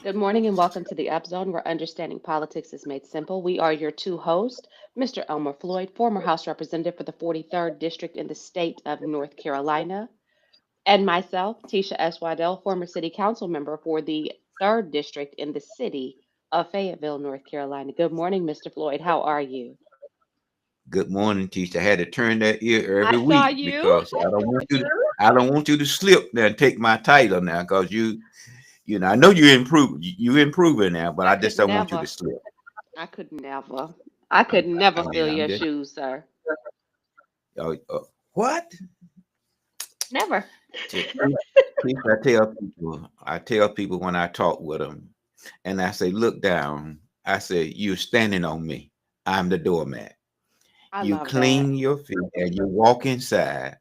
Good morning and welcome to the Up Zone, where understanding politics is made simple. We are your two hosts, Mr. Elmer Floyd, former House Representative for the 43rd District in the state of North Carolina, and myself, Tisha S. Waddell, former City Council member for the 3rd District in the city of Fayetteville, North Carolina. Good morning, Mr. Floyd. How are you? Good morning, teacher. I had to turn that ear I every saw week you. because I don't want you to slip there and take my title now because I know you improve you improving now, but I I could just don't want you to never. slip. I could never. I could never I mean, fill I'm your just shoes, sir. uh, uh, what? Never. Te- Teacher, I tell people when I talk with them, and I say, look down. I say, you're standing on me. I'm the doormat. I You love that. clean your feet and you walk inside,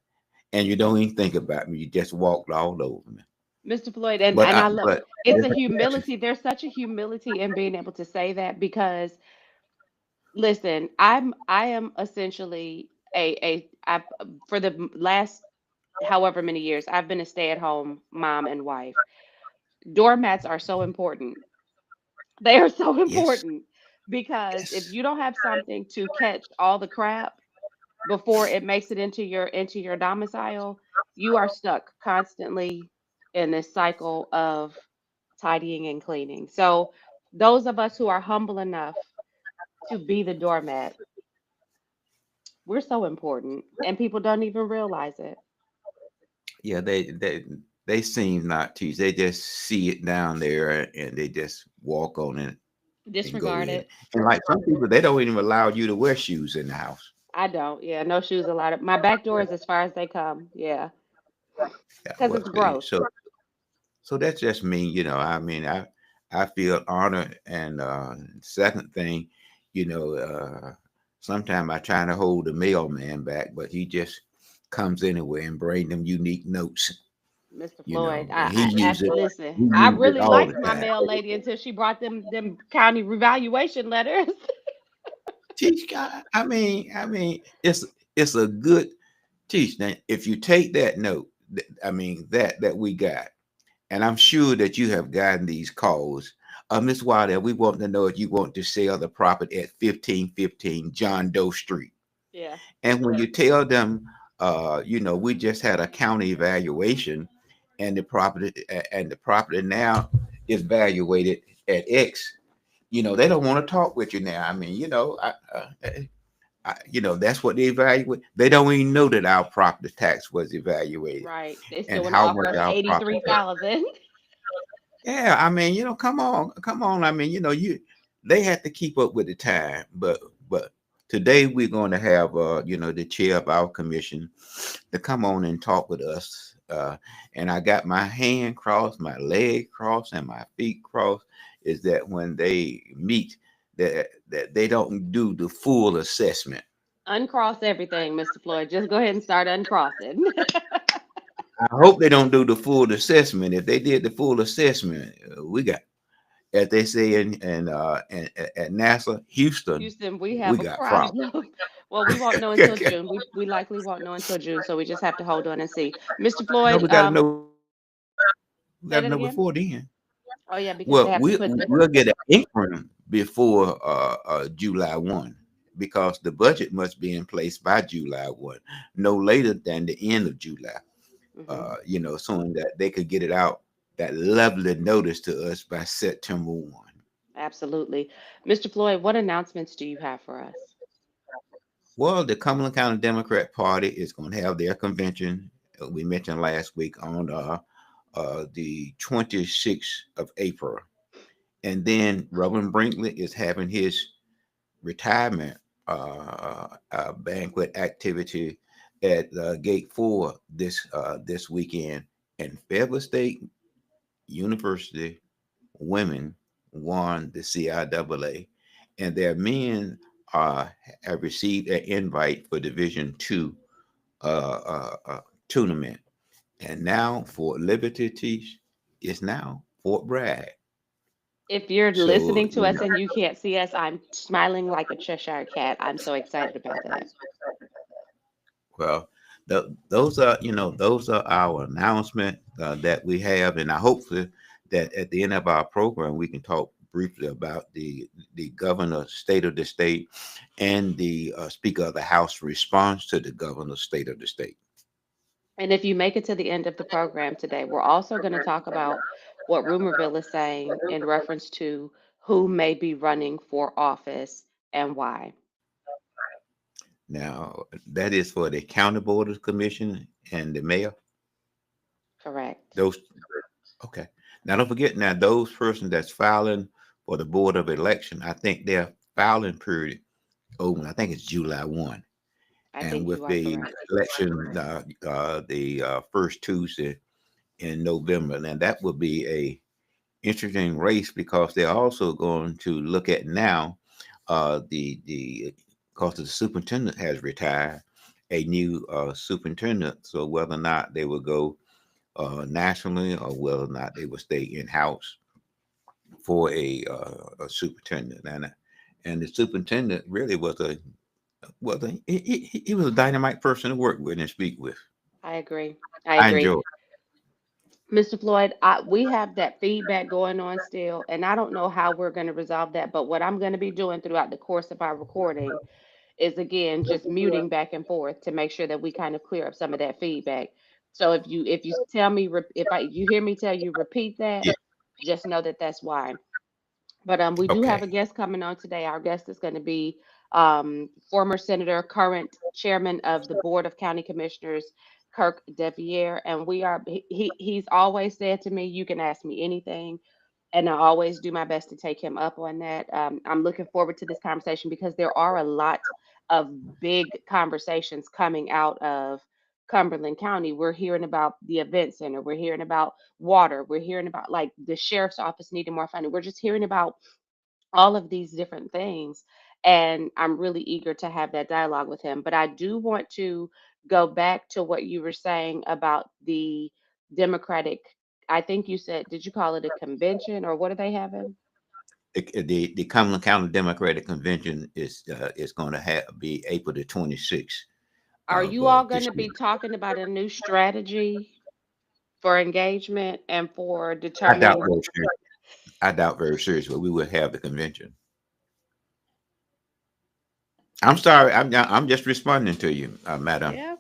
and you don't even think about me. You just walked all over me. Mr. Floyd, and, But and I I love but it's there's a a catch. humility. There's such a humility in being able to say that because listen, I am essentially I for the last however many years I've been a stay-at-home mom and wife. Doormats are so important. They are so Yes, important because if yes. you don't have something to catch all the crap before it makes it into your domicile, you are stuck constantly in this cycle of tidying and cleaning. So those of us who are humble enough to be the doormat, we're so important and people don't even realize it. Yeah, they seem not to. They just see it down there and they just walk on it and go Disregard in. it. And like some people, they don't even allow you to wear shoes in the house. I don't. Yeah, no shoes allowed. My back door is as far as they come. Yeah, Yeah, because it's gross. so that's just me. I mean, I feel honored. And second thing, you know, sometimes I try to hold the mailman back, but he just comes anywhere and bring them unique notes. Mr. Floyd, And he listen. I uses it really all the liked my time. mail lady until she brought them county revaluation letters. Teach God. It's a good teach. Now, if you take that note, that we got, and I'm sure that you have gotten these calls. Miss Wilder, we want to know if you want to sell the property at 1515 John Doe Street. Yeah. And when you tell them, we just had a county evaluation, and the property now is valuated at X. They don't want to talk with you now. I mean, that's what they evaluate. They don't even know that our property tax was evaluated Right. They and still want to how much offer our property tax. 83,000. Yeah, I mean, come on. I mean, they have to keep up with the time. But today we're going to have the chair of our commission to come on and talk with us. And I got my hand crossed, my leg crossed, and my feet crossed. Is that when they meet, that they don't do the full assessment. Uncross everything, Mr. Floyd. Just go ahead and start uncrossing. I hope they don't do the full assessment. If they did the full assessment, we got, as they say at NASA, Houston, Houston, we we have a got problems. problem. Well, we won't know until June. We likely won't know until June, so we just have to hold on and see. Mr. No, Floyd, we got say to that know again. before then. Oh yeah, because they Well, have to put the we'll get an increment before July 1 because the budget must be in place by July 1, no later than the end of July. Mhm. So that they could get it out, that lovely notice to us by September 1. Absolutely. Mr. Floyd, what announcements do you have for us? Well, the Cumberland County Democrat Party is going to have their convention. We mentioned last week on the 26th of April. And then Reverend Brinkley is having his retirement banquet activity at Gate 4 this weekend. And Fayetteville State University women won the CIAA, and their men uh, have received an invite for Division Two tournament. And now Fort Liberty Teach is now Fort Bragg. If you're So listening to us and you can't see us, I'm smiling like a Cheshire cat. I'm so excited about that. well, those are our announcement that we have, and I hope that at the end of our program we can talk briefly about the governor state of the state and the speaker of the house response to the governor's state of the state. And if you make it to the end of the program today, we're also going to talk about what Rumorville is saying in reference to who may be running for office and why. Now that is for the county board of commission and the mayor. Correct. Those okay. Now don't forget now those persons that's filing for the board of election, I think their filing period open. I think it's July 1. I And think with you are the correct. election the first Tuesday in November, and that will be a interesting race because they're also going to look at now the because the superintendent has retired, a new superintendent. So whether or not they will go nationally or whether or not they will stay in house for a superintendent, and the superintendent really was a he was a dynamite person to work with and speak with. I agree. I I agree. enjoy. Mr. Floyd, we have that feedback going on still, and I don't know how we're going to resolve that. But what I'm going to be doing throughout the course of our recording is again just muting back and forth to make sure that we kind of clear up some of that feedback. So if you tell me you hear me tell you repeat that, Yeah. just know that that's why. But we do have Okay. a guest coming on today. Our guest is going to be former senator, current chairman of the Board of County Commissioners, Kirk Deviere. And he's always said to me, "You can ask me anything." And I always do my best to take him up on that. I'm looking forward to this conversation because there are a lot of big conversations coming out of Cumberland County. We're hearing about the event center. We're hearing about water. We're hearing about like the sheriff's office needing more funding. We're just hearing about all of these different things. And I'm really eager to have that dialogue with him. But I do want to go back to what you were saying about the Democratic. I think you said, did you call it a convention or what are they having? The Cumberland County Democratic Convention is going to be April the 26th Are of you all going this to year. be talking about a new strategy for engagement and for I doubt determining? very seriously. I doubt very seriously, but we will have the convention. I'm sorry. I'm just responding to you, madam. Yeah.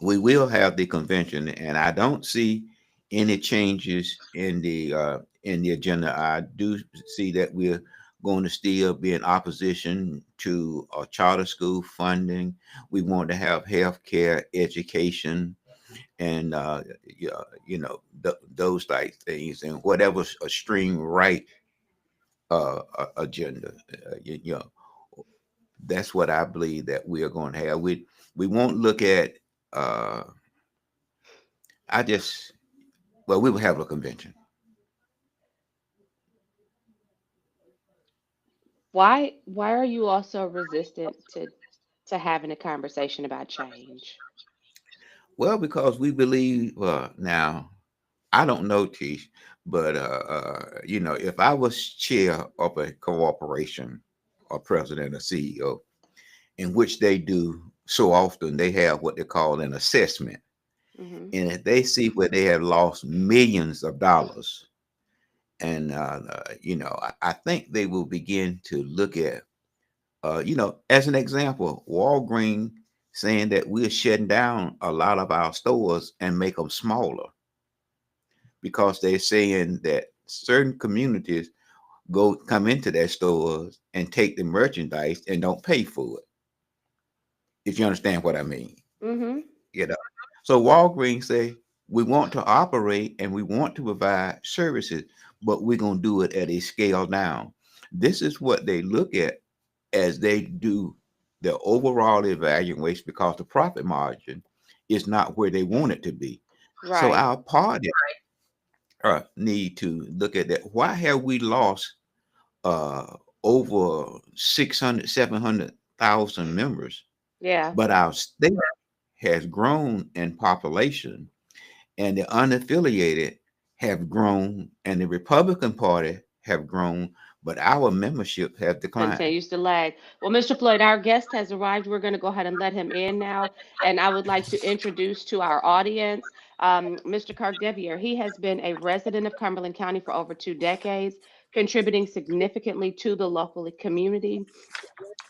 We will have the convention, and I don't see any changes in the agenda. I do see that we're going to still be in opposition to charter school funding. We want to have health care, education, and those type things, and whatever a stream right agenda. You know, that's what I believe that we are going to have. We won't look at. Uh, I just well, we will have a convention. Why are you also resistant to having a conversation about change? Well, because we believe now. I don't know, Tish, but if I was chair of a corporation or president or CEO, in which they do so often, they have what they call an assessment, Hmm. and if they see where they have lost millions of dollars, and I think they will begin to look at, as an example, Walgreens saying that we're shutting down a lot of our stores and make them smaller because they're saying that certain communities come into their stores and take the merchandise and don't pay for it. If you understand what I mean, Hmm. you know. So Walgreens say we want to operate and we want to provide services, but we're gonna do it at a scale down. This is what they look at as they do the overall evaluation because the profit margin is not where they want it to be. So Right. our party need to look at that. Why have we lost uh, over 600, 700,000 members, Yeah. but our state has grown in population and the unaffiliated have grown and the Republican Party have grown, but our membership has declined. Continues to lag. Well, Mr. Floyd, our guest has arrived. We're going to go ahead and let him in now. And I would like to introduce to our audience Mr. Kirk Devier. He has been a resident of Cumberland County for over 2 decades, contributing significantly to the local community.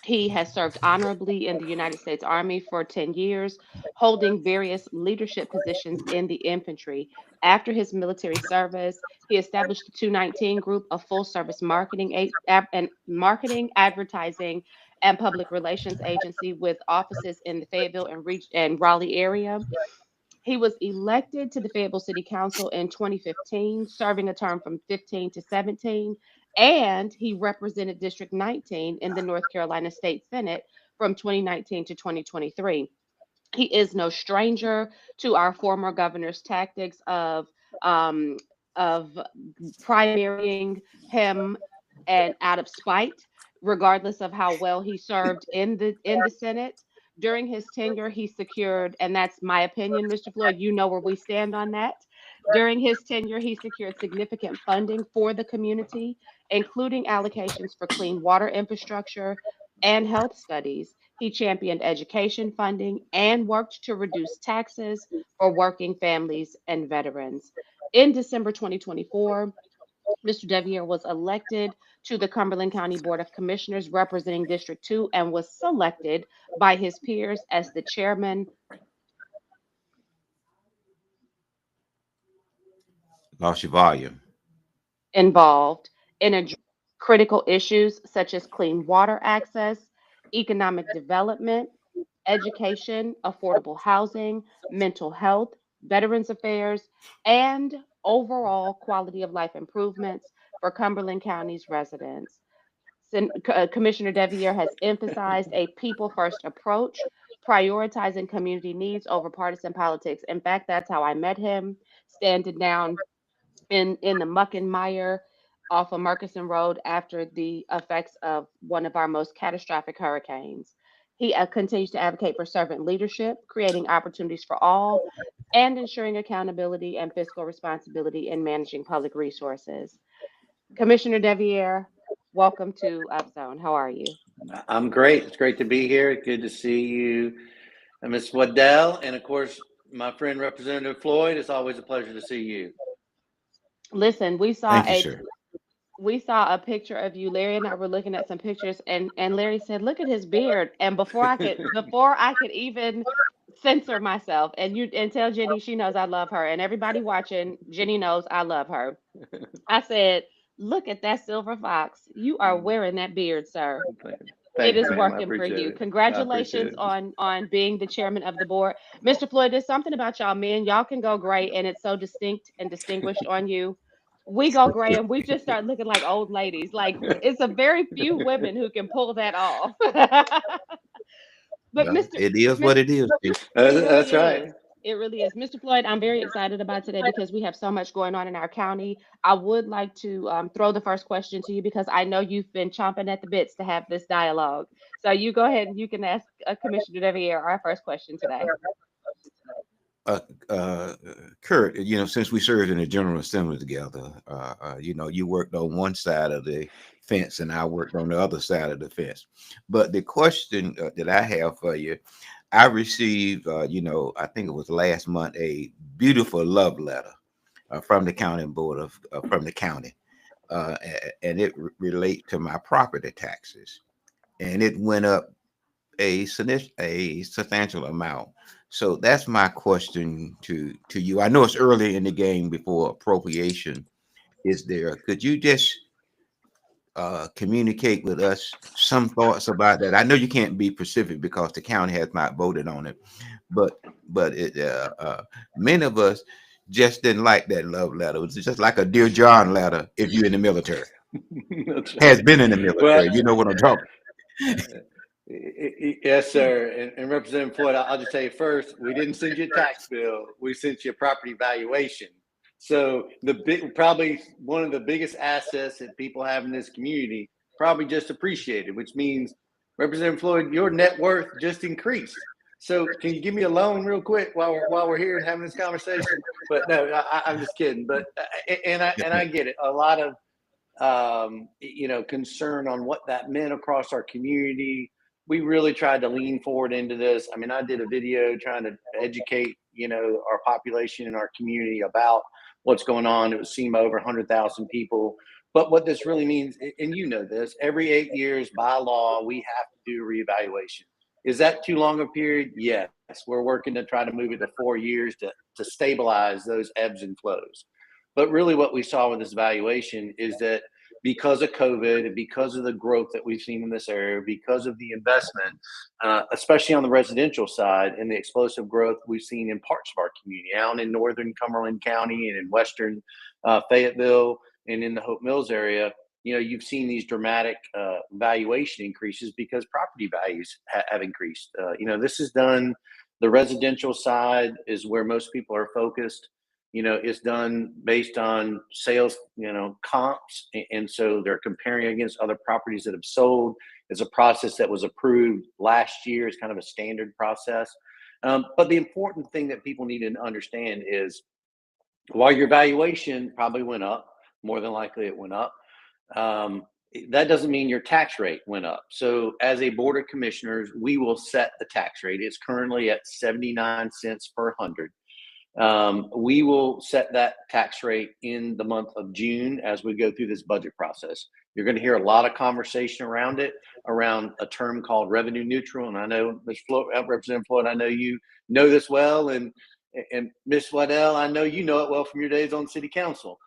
He has served honorably in the United States Army for 10 years, holding various leadership positions in the infantry. After his military service, he established the 219 Group, a full service marketing, advertising, and public relations agency with offices in the Fayetteville and Raleigh area. He was elected to the Fayetteville City Council in 2015, serving a term from 15 to 17, and he represented District 19 in the North Carolina State Senate from 2019 to 2023. He is no stranger to our former governor's tactics um, of primarying him and out of spite, regardless of how well he served in the Senate. During his tenure, he secured, and that's my opinion, Mr. Floyd. You know where we stand on that. During his tenure, he secured significant funding for the community, including allocations for clean water infrastructure and health studies. He championed education funding and worked to reduce taxes for working families and veterans. In December 2024, Mr. Devier was elected to the Cumberland County Board of Commissioners representing District 2 and was selected by his peers as the chairman Lost your volume. involved in critical issues such as clean water access, economic development, education, affordable housing, mental health, veterans affairs, and overall quality of life improvements for Cumberland County's residents. Commissioner Devier has emphasized a people first approach, prioritizing community needs over partisan politics. In fact, that's how I met him, standing down in the muck and mire off of Murchison Road after the effects of one of our most catastrophic hurricanes. He continues to advocate for servant leadership, creating opportunities for all, and ensuring accountability and fiscal responsibility in managing public resources. Commissioner Devier, welcome to Upzone. How are you? I'm great. It's great to be here. Good to see you, Ms. Waddell, and of course, my friend Representative Floyd. It's always a pleasure to see you. Listen, Thank you, sir. we saw a picture of you. Larry and I were looking at some pictures, and Larry said, "Look at his beard." And before I could even censor myself and tell Jenny she knows I love her, and everybody watching, Jenny knows I love her. I said, "Look at that silver fox. You are wearing that beard, sir. It Thanks, is ma'am. I working for appreciate you. it. I Congratulations appreciate it. on being the chairman of the board, Mr. Floyd. There's something about y'all men. Y'all can go gray, and it's so distinct and distinguished on you. We go gray, and we just start looking like old ladies. Like it's a very few women who can pull that off. But Well, Mr. it is Mr. what it is. It That's really right. is. It really is. Mr. Floyd, I'm very excited about today because we have so much going on in our county. I would like to throw the first question to you because I know you've been chomping at the bits to have this dialogue. So you go ahead and you can ask Commissioner Devier our first question today. uh, uh, Kurt, since we served in the General Assembly together, you worked on one side of the fence and I worked on the other side of the fence. But the question that I have for you, I received, I think it was last month, a beautiful love letter from the county board from the county, and it relate to my property taxes, and it went up a substantial amount. So that's my question to you. I know it's early in the game before appropriation is there. Could you just communicate with us some thoughts about that? I know you can't be specific because the county has not voted on it, but many of us just didn't like that love letter. It was just like a Dear John letter if you're in the military, That's right. has been in the military. Well, You know what I'm talking. yes, sir. And Representative Floyd, I'll just tell you first, we didn't send you a tax bill. We sent you a property valuation. So probably one of the biggest assets that people have in this community, probably just appreciated, which means Representative Floyd, your net worth just increased. So can you give me a loan real quick while we're here and having this conversation? But no, I'm just kidding. But and I get it. A lot of concern on what that meant across our community, we really tried to lean forward into this. I mean, I did a video trying to educate, our population in our community about what's going on. It was seen by over 100,000 people. But what this really means, and this, every 8 years by law, we have to do a reevaluation. Is that too long a period? Yes. We're working to try to move it to 4 years to stabilize those ebbs and flows. But really what we saw with this evaluation is that because of COVID and because of the growth that we've seen in this area, because of the investment, especially on the residential side and the explosive growth we've seen in parts of our community, out in northern Cumberland County and in western Fayetteville and in the Hope Mills area, you've seen these dramatic valuation increases because property values have increased. This is done, the residential side is where most people are focused. It's done based on sales, comps. And so they're comparing against other properties that have sold. It's a process that was approved last year. It's kind of a standard process. But the important thing that people need to understand is while your valuation probably went up, more than likely it went up, that doesn't mean your tax rate went up. So as a board of commissioners, we will set the tax rate. It's currently at 79 cents per 100. We will set that tax rate in the month of June as we go through this budget process. You're going to hear a lot of conversation around it, around a term called revenue neutral. And I know Representative Floyd, I know you know this well, and Ms. Waddell, I know you know it well from your days on city council.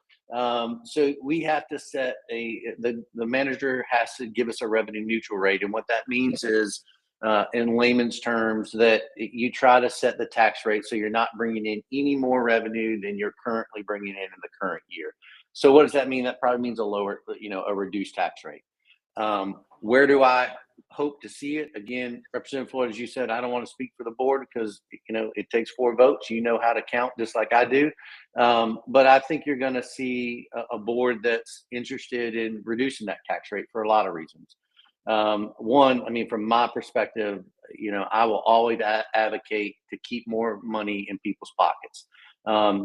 So we have to set the manager has to give us a revenue neutral rate. And what that means is, in layman's terms, that you try to set the tax rate so you're not bringing in any more revenue than you're currently bringing in the current year. So what does that mean? That probably means a reduced tax rate. Where do I hope to see it? Again, Representative Floyd, as you said, I don't want to speak for the board because, it takes 4 votes. You know how to count just like I do. But I think you're going to see a board that's interested in reducing that tax rate for a lot of reasons. One, I mean, from my perspective, I will always advocate to keep more money in people's pockets.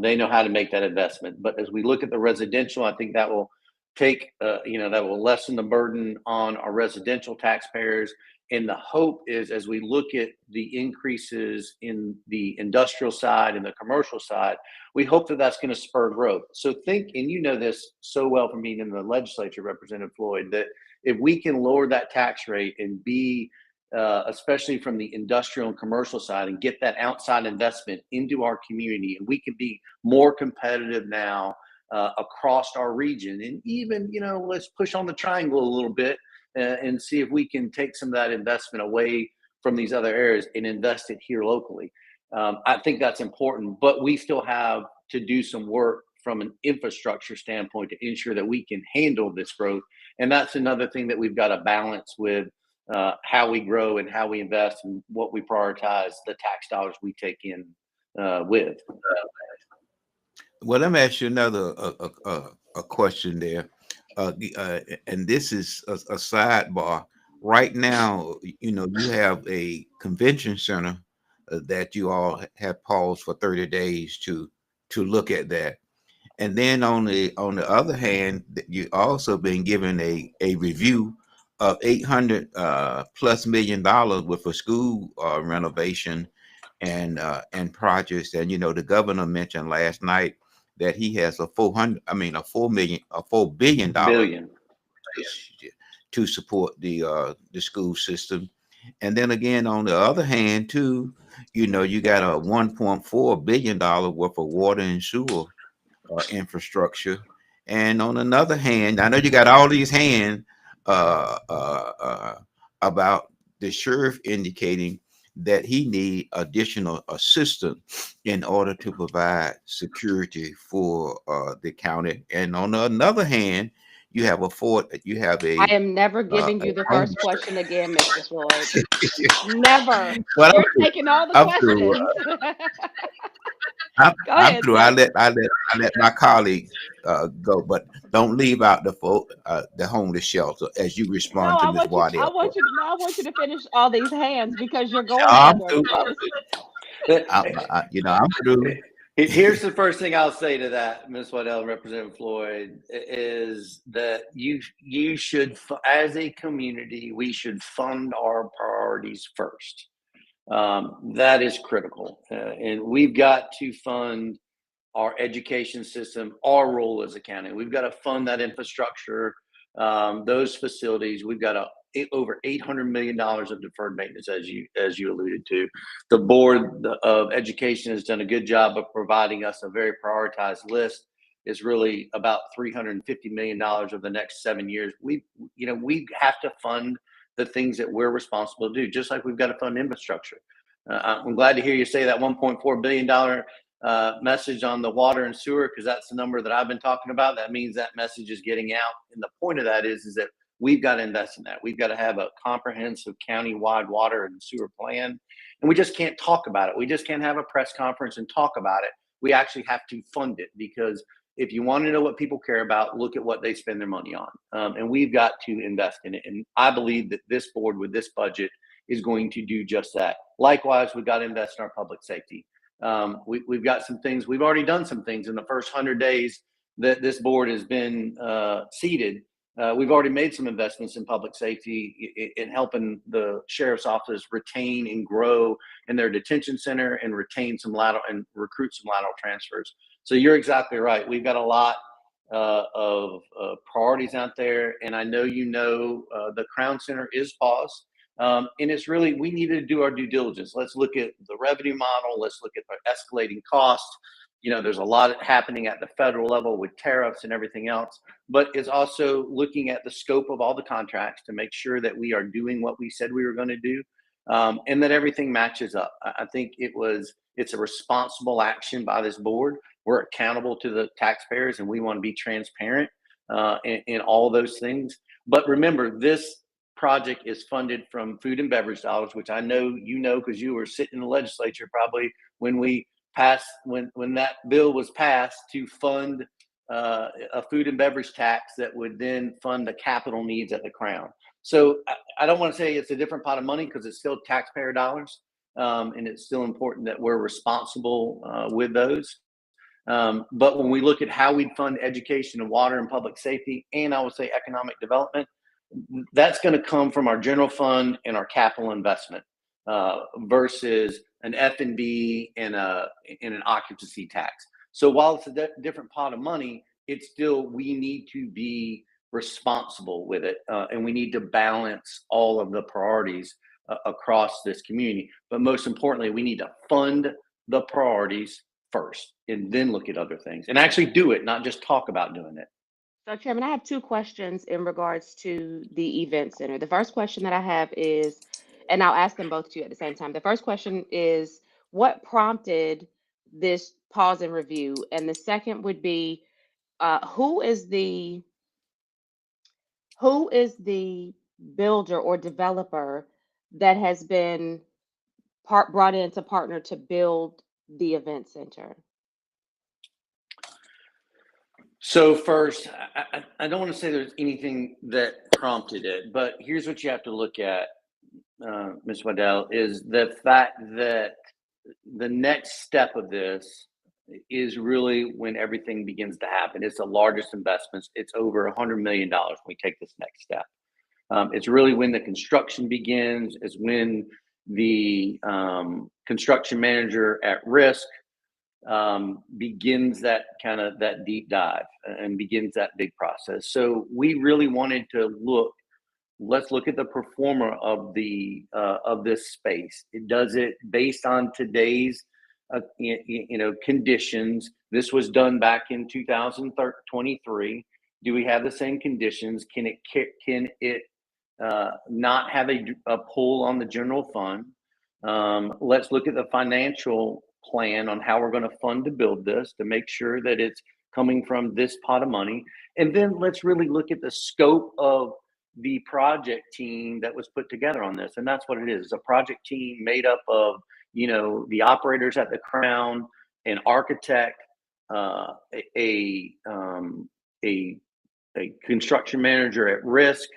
They know how to make that investment. But as we look at the residential, I think that will take, that will lessen the burden on our residential taxpayers. And the hope is, as we look at the increases in the industrial side and the commercial side, we hope that that's going to spur growth. So think, and this so well from being in the legislature, Representative Floyd, that if we can lower that tax rate and be, especially from the industrial and commercial side, and get that outside investment into our community, and we can be more competitive now across our region, and even, let's push on the triangle a little bit and see if we can take some of that investment away from these other areas and invest it here locally. I think that's important, but we still have to do some work from an infrastructure standpoint to ensure that we can handle this growth. And that's another thing that we've got to balance with how we grow and how we invest and what we prioritize the tax dollars we take in with. Well, let me ask you another a question there. And this is a sidebar. Right now, you have a convention center that you all have paused for 30 days to look at that. And then on the other hand, you also been given a review of $800+ million with a school renovation and projects. And the governor mentioned last night that he has a $4 billion to support the school system. And then again, on the other hand, too, you got a $1.4 billion worth of water and sewer infrastructure. And on another hand, I know you got all these hands about the sheriff indicating that he need additional assistance in order to provide security for the county. And on another hand, you have a I am never giving you the first question again, Mr. Floyd. Never. Well, you're taking all the questions. I'm through. I let my colleagues go, but don't leave out the homeless shelter as you respond to Ms. Waddell. I want you to finish all these hands because you're going. I'm through. I'm through. Here's the first thing I'll say to that, Ms. Waddell and Representative Floyd, is that you should, as a community, we should fund our priorities first. That is critical. And we've got to fund our education system, our role as a county. We've got to fund that infrastructure, those facilities. We've got over $800 million of deferred maintenance, as you alluded to. The Board of Education has done a good job of providing us a very prioritized list. It's really about $350 million over the next 7 years. We have to fund the things that we're responsible to do, just like we've got to fund infrastructure. I'm glad to hear you say that $1.4 billion message on the water and sewer, because that's the number that I've been talking about. That means that message is getting out. And the point of that is that we've got to invest in that. We've got to have a comprehensive county-wide water and sewer plan. And we just can't talk about it. We just can't have a press conference and talk about it. We actually have to fund it, because if you want to know what people care about, look at what they spend their money on. And we've got to invest in it. And I believe that this board with this budget is going to do just that. Likewise, we've got to invest in our public safety. We've got some things, we've already done some things in the first 100 days that this board has been seated. We've already made some investments in public safety in helping the sheriff's office retain and grow in their detention center and retain some lateral and recruit some lateral transfers. So you're exactly right. We've got a lot of priorities out there. And I know the Crown Center is paused. And it's really, we need to do our due diligence. Let's look at the revenue model. Let's look at the escalating costs. There's a lot happening at the federal level with tariffs and everything else, but it's also looking at the scope of all the contracts to make sure that we are doing what we said we were going to do, and that everything matches up. I think it's a responsible action by this board. We're accountable to the taxpayers, and we want to be transparent in all those things. But remember, this project is funded from food and beverage dollars, which I know because you were sitting in the legislature probably when that bill was passed to fund a food and beverage tax that would then fund the capital needs at the Crown. So I don't want to say it's a different pot of money, because it's still taxpayer dollars, and it's still important that we're responsible with those. But when we look at how we fund education and water and public safety, and I would say economic development, that's going to come from our general fund and our capital investment versus an F&B and an occupancy tax. So while it's a different pot of money, it's still, we need to be responsible with it, and we need to balance all of the priorities across this community. But most importantly, we need to fund the priorities first and then look at other things and actually do it, not just talk about doing it. So, Chairman, I have two questions in regards to the event center. The first question that I have is, and I'll ask them both to you at the same time. The first question is, what prompted this pause and review? And the second would be, who is the builder or developer that has been brought in to partner to build the event center? So first, I don't want to say there's anything that prompted it, but here's what you have to look at, Ms. Waddell, is the fact that the next step of this is really when everything begins to happen. It's the largest investments. It's over $100 million when we take this next step. It's really when the construction begins. It's when the construction manager at risk begins that deep dive and begins that big process. So we really wanted to let's look at the performer of this space. It does it based on today's conditions. This was done back in 2023. Do we have the same conditions? Can it not have a pull on the general fund? Let's look at the financial plan on how we're going to fund to build this to make sure that it's coming from this pot of money. And then let's really look at the scope of the project team that was put together on this. And that's what it is. It's a project team made up of, the operators at the Crown, an architect, a construction manager at risk,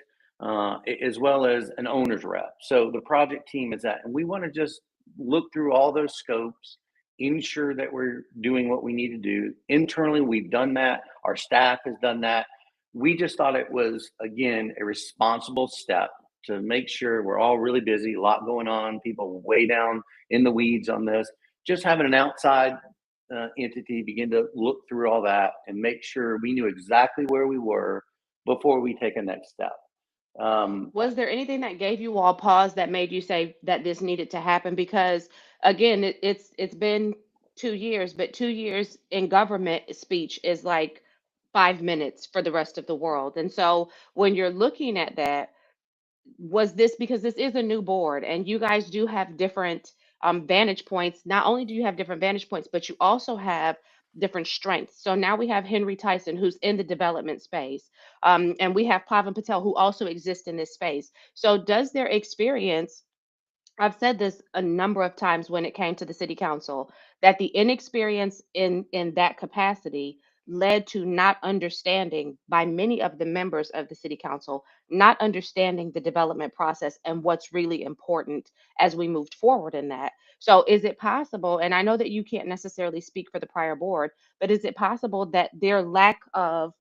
as well as an owner's rep. So the project team is that. And we want to just look through all those scopes ensure that we're doing what we need to do. Internally, we've done that. Our staff has done that. We just thought it was, again, a responsible step to make sure we're all really busy, a lot going on, people way down in the weeds on this. Just having an outside entity begin to look through all that and make sure we knew exactly where we were before we take a next step. Was there anything that gave you all pause that made you say that this needed to happen? Because again, it's been 2 years, but 2 years in government speech is like 5 minutes for the rest of the world. And so when you're looking at that, was this because this is a new board and you guys do have different vantage points? Not only do you have different vantage points, but you also have different strengths. So now we have Henry Tyson, who's in the development space, and we have Pavan Patel, who also exists in this space. So does their experience, I've said this a number of times when it came to the city council, that the inexperience in that capacity led to not understanding by many of the members of the city council, not understanding the development process and what's really important as we moved forward in that. So is it possible, and I know that you can't necessarily speak for the prior board, but is it possible that their lack of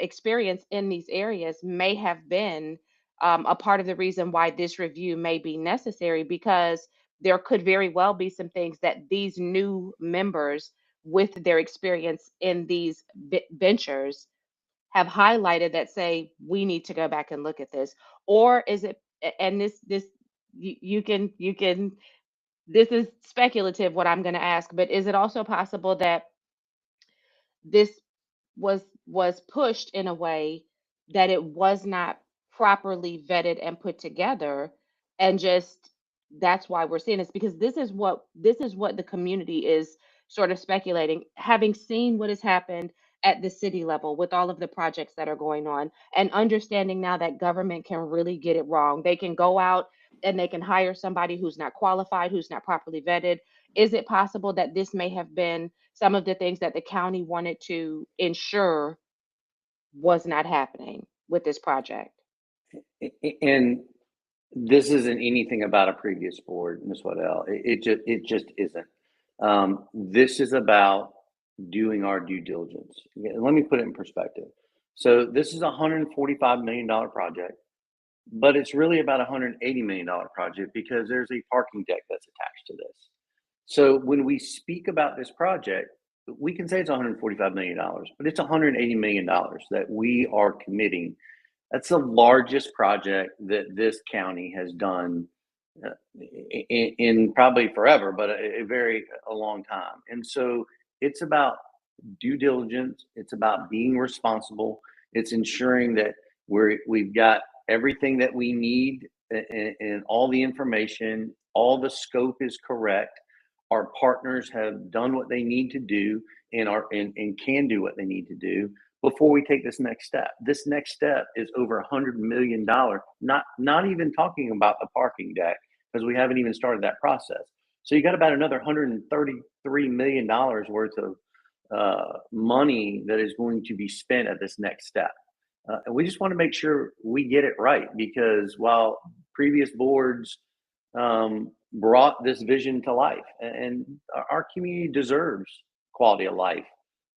experience in these areas may have been a part of the reason why this review may be necessary, because there could very well be some things that these new members with their experience in these ventures have highlighted that say we need to go back and look at this. Or is it and this you can this is speculative what I'm going to ask, but is it also possible that this was pushed in a way that it was not properly vetted and put together, and just that's why we're seeing this, because this is what the community is sort of speculating, having seen what has happened at the city level with all of the projects that are going on, and understanding now that government can really get it wrong. They can go out and they can hire somebody who's not qualified, who's not properly vetted. Is it possible that this may have been some of the things that the county wanted to ensure was not happening with this project? And this isn't anything about a previous board, Ms. Waddell. It just isn't. This is about doing our due diligence. Let me put it in perspective. So this is a $145 million project, but it's really about a $180 million project because there's a parking deck that's attached to this. So when we speak about this project, we can say it's $145 million, but it's $180 million that we are committing. That's the largest project that this county has done in probably forever, but a long time. And so it's about due diligence. It's about being responsible. It's ensuring that we've got everything that we need and all the information, all the scope is correct. Our partners have done what they need to do and can do what they need to do before we take this next step. This next step is over $100 million, not even talking about the parking deck, because we haven't even started that process. So you got about another $133 million worth of money that is going to be spent at this next step. And we just want to make sure we get it right, because while previous boards brought this vision to life, and our community deserves quality of life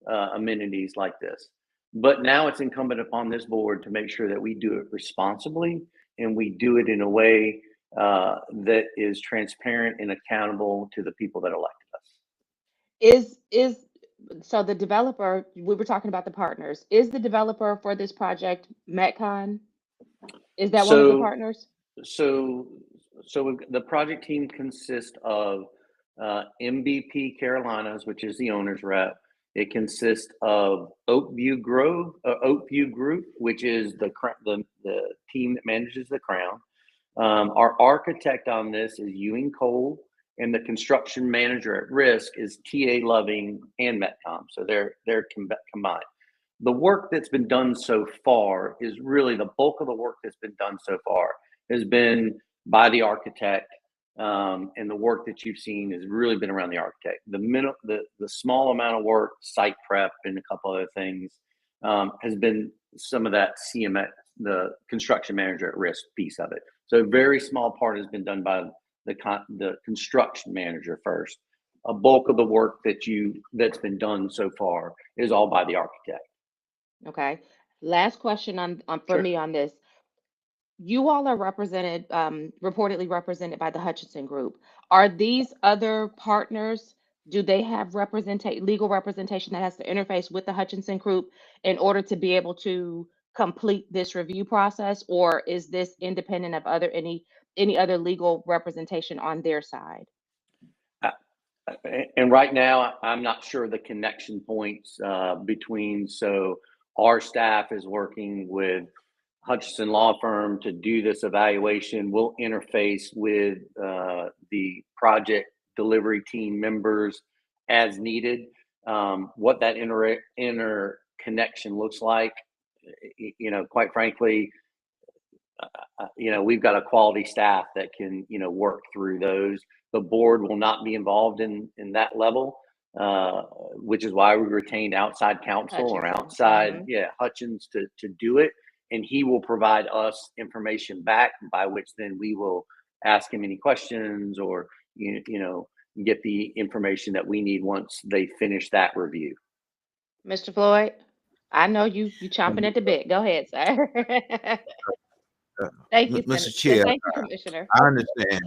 amenities like this. But now it's incumbent upon this board to make sure that we do it responsibly and we do it in a way that is transparent and accountable to the people that elected us. Is so the developer, we were talking about the partners. Is the developer for this project Metcon? Is that one of the So, partners? the project team consists of MVP Carolinas, which is the owner's rep. It consists of Oakview Group, which is the team that manages the Crown. Our architect on this is Ewing Cole, and the construction manager at risk is TA Loving and Metcom. So they're combined. The work that's been done so far is really the bulk of the work that's been done so far has been by the architect. And the work that you've seen has really been around the architect. The small amount of work, site prep, and a couple other things has been some of that CMX, the construction manager at risk piece of it. So a very small part has been done by the construction manager first. a bulk of the work that's been done so far is all by the architect. Okay. Last question on for Sure. me on this. You all are represented, reportedly represented by the Hutchinson Group. Are these other partners, do they have legal representation that has to interface with the Hutchinson Group in order to be able to complete this review process? Or is this independent of any other legal representation on their side? Uh, And right now, I'm not sure the connection points between. So our staff is working with Hutchinson Law Firm to do this evaluation. We'll interface with the project delivery team members as needed. What that interconnection looks like, quite frankly, we've got a quality staff that can, work through those. The board will not be involved in that level, which is why we retained outside counsel or Hutchinson. outside, Hutchins to do it, and he will provide us information back, by which then we will ask him any questions or get the information that we need once they finish that review. Mr. Floyd, I know you chomping at the bit. Go ahead, sir. Uh, Thank you, Mr. Senator. Chair, Thank you, Commissioner. I understand.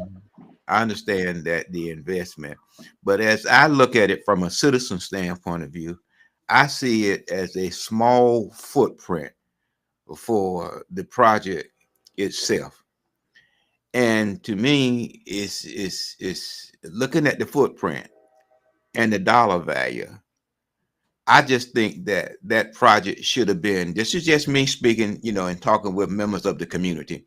I understand that the investment, but as I look at it from a citizen standpoint of view, I see it as a small footprint for the project itself. And to me, it's looking at the footprint and the dollar value. I just think that that project should have been, this is just me speaking, and talking with members of the community.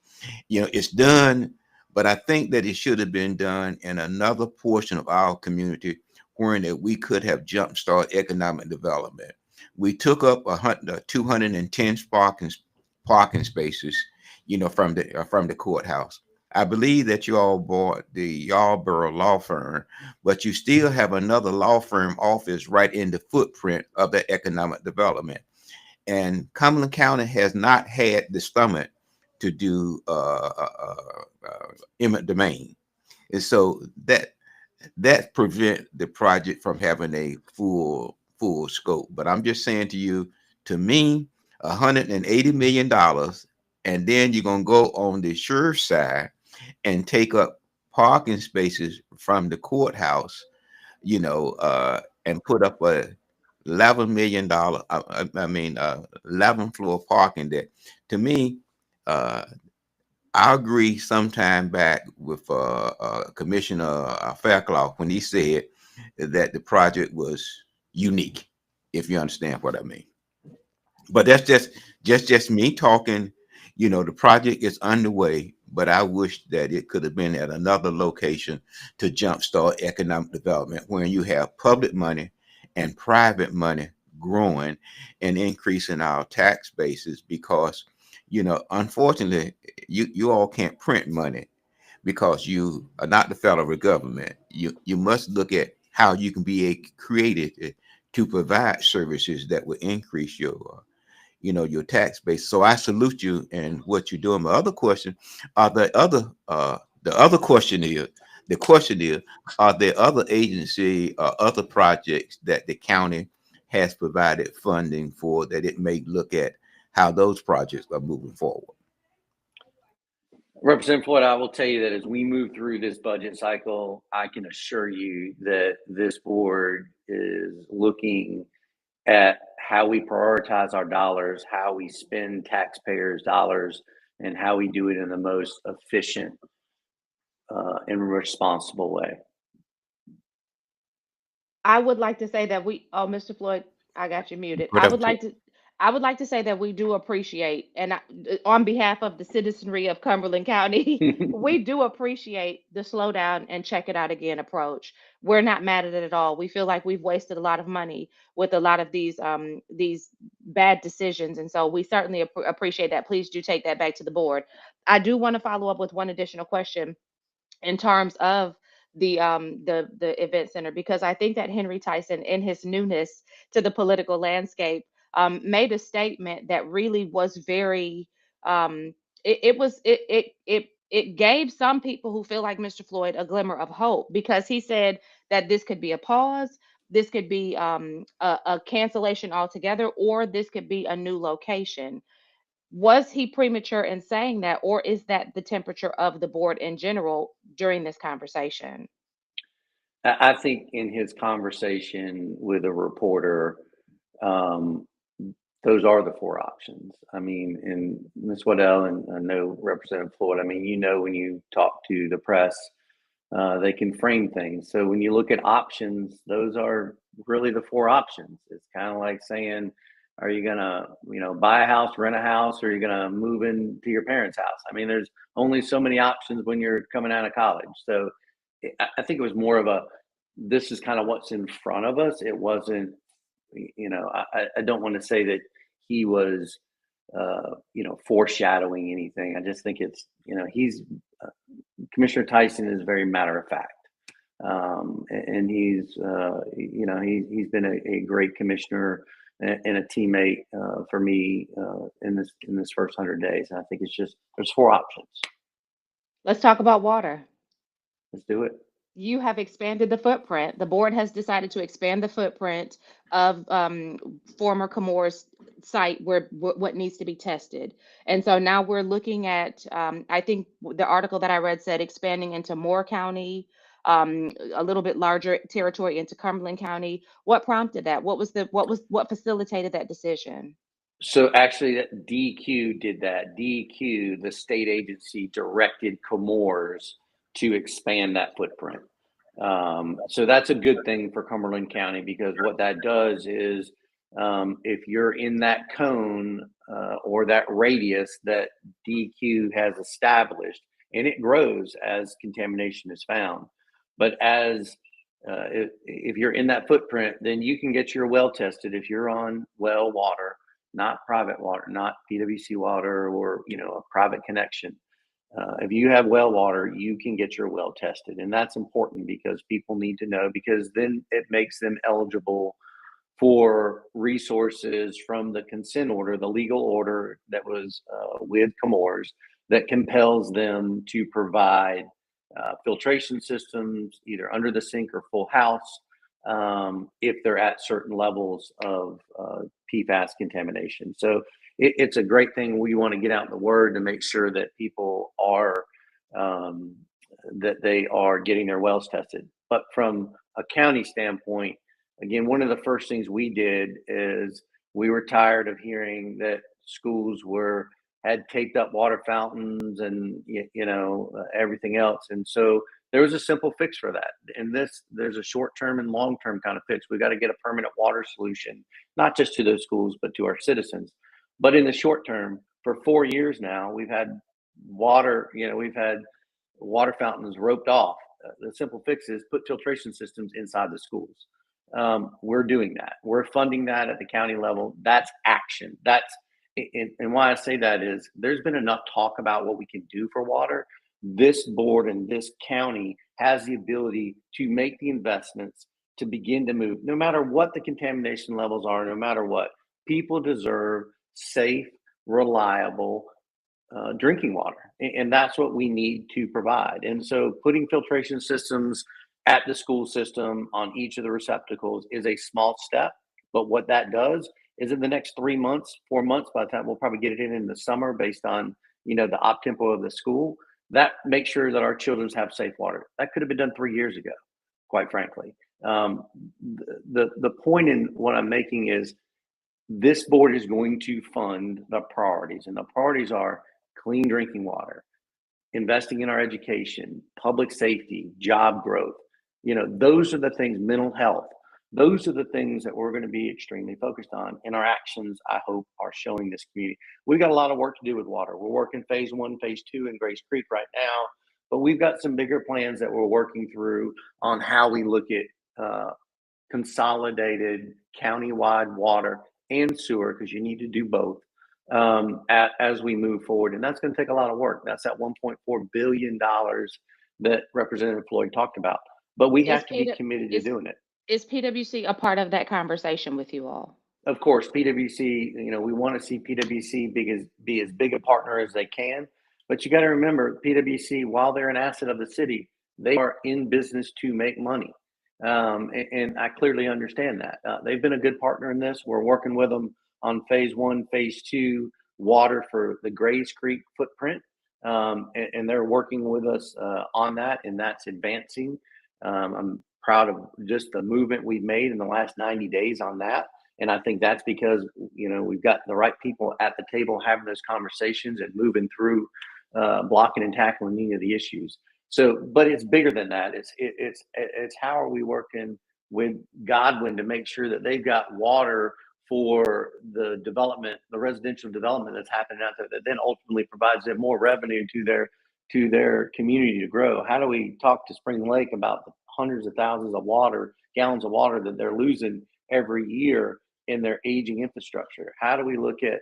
It's done, but I think that it should have been done in another portion of our community wherein that we could have jumpstart economic development. We took up 210 parking spaces, from the courthouse. I believe that you all bought the Yarborough law firm, but you still have another law firm office right in the footprint of the economic development. And Cumberland County has not had the stomach to do eminent domain, and so that prevent the project from having a full scope. But I'm just saying to you, to me, $180 million, and then you're gonna go on the sure side and take up parking spaces from the courthouse, and put up a $11 million, 11 floor parking deck. To me, uh, I agree sometime back with Commissioner Fairclough when he said that the project was unique, if you understand what I mean. But that's just me talking. The project is underway, but I wish that it could have been at another location to jumpstart economic development when you have public money and private money growing and increasing our tax bases. Because unfortunately, you all can't print money because you are not the federal government. You must look at how you can be created to provide services that will increase your tax base. So I salute you and what you're doing. My other question, are the other question is, are there other agency or other projects that the county has provided funding for that it may look at how those projects are moving forward? Representative Floyd, I will tell you that as we move through this budget cycle, I can assure you that this board is looking at how we prioritize our dollars, how we spend taxpayers' dollars, and how we do it in the most efficient and responsible way. I would like to say that Mr. Floyd, I got you muted. Whatever. I would like to say that we do appreciate, and on behalf of the citizenry of Cumberland County, we do appreciate the slowdown and check it out again approach. We're not mad at it at all. We feel like we've wasted a lot of money with a lot of these bad decisions, and so we certainly appreciate that. Please do take that back to the board. I do want to follow up with one additional question in terms of the event center, because I think that Henry Tyson, in his newness to the political landscape, made a statement that really was very it was it gave some people who feel like Mr. Floyd a glimmer of hope, because he said that this could be a pause, this could be a cancellation altogether, or this could be a new location. Was he premature in saying that, or is that the temperature of the board in general during this conversation? I think in his conversation with a reporter, um, those are the four options. I mean, and Ms. Waddell and I know Representative Floyd, I mean, when you talk to the press, they can frame things. So when you look at options, those are really the four options. It's kind of like saying, are you gonna, buy a house, rent a house, or are you gonna move into your parents' house? I mean, there's only so many options when you're coming out of college. So I think it was more of this is kind of what's in front of us. It wasn't, I don't want to say that he was, foreshadowing anything. I just think it's, he's uh, Commissioner Tyson is very matter of fact. And he's, he's been a great commissioner and a teammate for me in this first 100 days. And I think it's just there's four options. Let's talk about water. Let's do it. You have expanded the footprint. The board has decided to expand the footprint of former Comores site where what needs to be tested. And so now we're looking at, I think the article that I read said expanding into Moore County, a little bit larger territory into Cumberland County. What prompted that? What facilitated that decision? So actually, that DEQ did that. DEQ, the state agency, directed Comores to expand that footprint. So that's a good thing for Cumberland County because what that does is if you're in that cone or that radius that DEQ has established, and it grows as contamination is found, but if you're in that footprint, then you can get your well tested if you're on well water, not private water, not PWC water or a private connection. If you have well water, you can get your well tested. And that's important because people need to know because then it makes them eligible for resources from the consent order, the legal order that was with Comores that compels them to provide filtration systems either under the sink or full house if they're at certain levels of PFAS contamination. So it's a great thing. We want to get out the word to make sure that people are that they are getting their wells tested. But from a county standpoint, again, one of the first things we did is we were tired of hearing that schools had taped up water fountains and everything else. And so there was a simple fix for that. And there's a short-term and long-term kind of fix. We got to get a permanent water solution, not just to those schools, but to our citizens. But in the short term, for 4 years now, we've had water fountains roped off. The simple fix is put filtration systems inside the schools. We're doing that. We're funding that at the county level. That's action. And why I say that is there's been enough talk about what we can do for water. This board and this county has the ability to make the investments to begin to move, no matter what the contamination levels are, no matter what. People deserve safe, reliable drinking water. And that's what we need to provide. And so putting filtration systems at the school system on each of the receptacles is a small step. But what that does is in the next 3 months, 4 months, by the time we'll probably get it in the summer based on, the op tempo of the school, that makes sure that our children have safe water. That could have been done 3 years ago, quite frankly. The point in what I'm making is this board is going to fund the priorities, and the priorities are clean drinking water, investing in our education, public safety, job growth. Those are the things, mental health. Those are the things that we're going to be extremely focused on. And our actions, I hope, are showing this community. We've got a lot of work to do with water. We're working phase 1, phase 2 in Grace Creek right now, but we've got some bigger plans that we're working through on how we look at consolidated countywide water and sewer, because you need to do both as we move forward. And that's going to take a lot of work. That's that $1.4 billion that Representative Floyd talked about. But we have to be committed to doing it. Is PwC a part of that conversation with you all? Of course, PwC, we want to see PwC be as big a partner as they can. But you got to remember, PwC, while they're an asset of the city, they are in business to make money. And I clearly understand that. They've been a good partner in this. We're working with them on phase one, phase two water for the Grays Creek footprint. And they're working with us on that, and that's advancing. I'm proud of just the movement we've made in the last 90 days on that. And I think that's because, we've got the right people at the table having those conversations and moving through blocking and tackling many of the issues. So, but it's bigger than that. It's how are we working with Godwin to make sure that they've got water for the development, the residential development that's happening out there, that then ultimately provides them more revenue to their community to grow. How do we talk to Spring Lake about the hundreds of thousands of gallons of water that they're losing every year in their aging infrastructure? How do we look at,